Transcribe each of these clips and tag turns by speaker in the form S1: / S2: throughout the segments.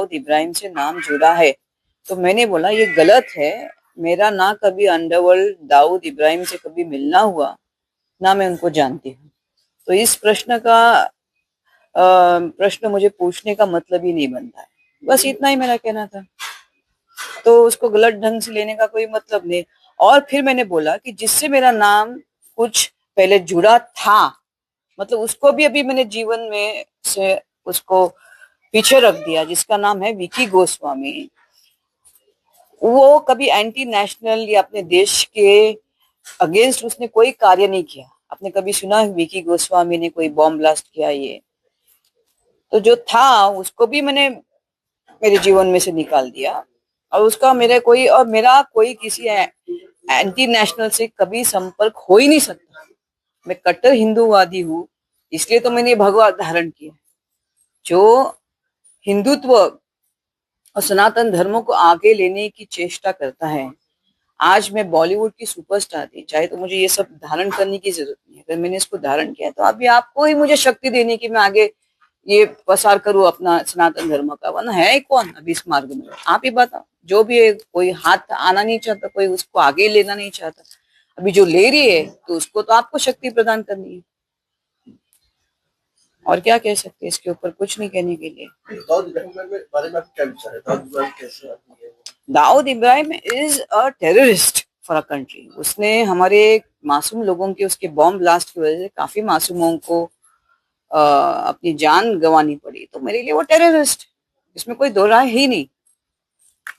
S1: दाऊद इब्राहिम से नाम जुड़ा है। तो मैंने बोला ये गलत है, मेरा ना कभी अंडरवर्ल्ड दाऊद इब्राहिम से कभी मिलना हुआ, ना मैं उनको जानती हूँ। तो इस प्रश्न मुझे पूछने का मतलब ही नहीं बनता है। बस इतना ही मेरा कहना था। तो उसको गलत ढंग से लेने का कोई मतलब नहीं। और फिर मैंने बोला कि जिससे मेरा नाम कुछ पहले जुड़ा था, मतलब उसको भी अभी मैंने जीवन में से उसको पीछे रख दिया, जिसका नाम है विकी गोस्वामी। वो कभी एंटी नेशनल या अपने देश के अगेंस्ट उसने कोई कार्य नहीं किया। आपने कभी सुना विकी गोस्वामी ने कोई बॉम्ब ब्लास्ट किया? ये तो जो था उसको भी मैंने मेरे जीवन में से निकाल दिया। और उसका मेरा कोई किसी एंटी नेशनल से कभी संपर्क हो ही नहीं सकता। मैं कट्टर हिंदूवादी हूँ, इसलिए तो मैंने भगवा धारण किया। जो हिंदुत्व और सनातन धर्मों को आगे लेने की चेष्टा करता है, आज मैं बॉलीवुड की सुपरस्टार थी, चाहे तो मुझे ये सब धारण करने की जरूरत नहीं है। अगर मैंने इसको धारण किया तो अभी आपको ही मुझे शक्ति देने की मैं आगे ये प्रसार करूं अपना सनातन धर्म का, वरना है कौन अभी इस मार्ग में? आप ही बताओ। जो भी है, कोई हाथ आना नहीं चाहता, कोई उसको आगे लेना नहीं चाहता। अभी जो ले रही है तो उसको तो आपको शक्ति प्रदान करनी है। और क्या कह सकते हैं इसके ऊपर? कुछ नहीं कहने के लिए।
S2: दाऊद इब्राहिम के बारे में आपका क्या विचार है? दाऊद इब्राहिम कैसे आदमी है?
S1: Dawood Ibrahim is a terrorist for a country. उसने हमारे मासूम लोगों के, उसके बॉम्ब ब्लास्ट की वजह से काफी मासूमों को अपनी जान गंवानी पड़ी। तो मेरे लिए वो टेररिस्ट, इसमें कोई दो राय ही नहीं।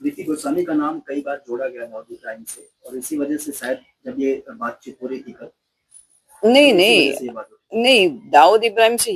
S2: विकी गोस्वामी का नाम कई बार जोड़ा गया दाऊद इब्राहिम से, और इसी वजह से शायद जब ये बातचीत हो रही थी कल,
S1: नहीं
S2: तो इसी
S1: नहीं
S2: वजह से ये बात हो रही थी।
S1: नहीं, दाऊद इब्राहिम से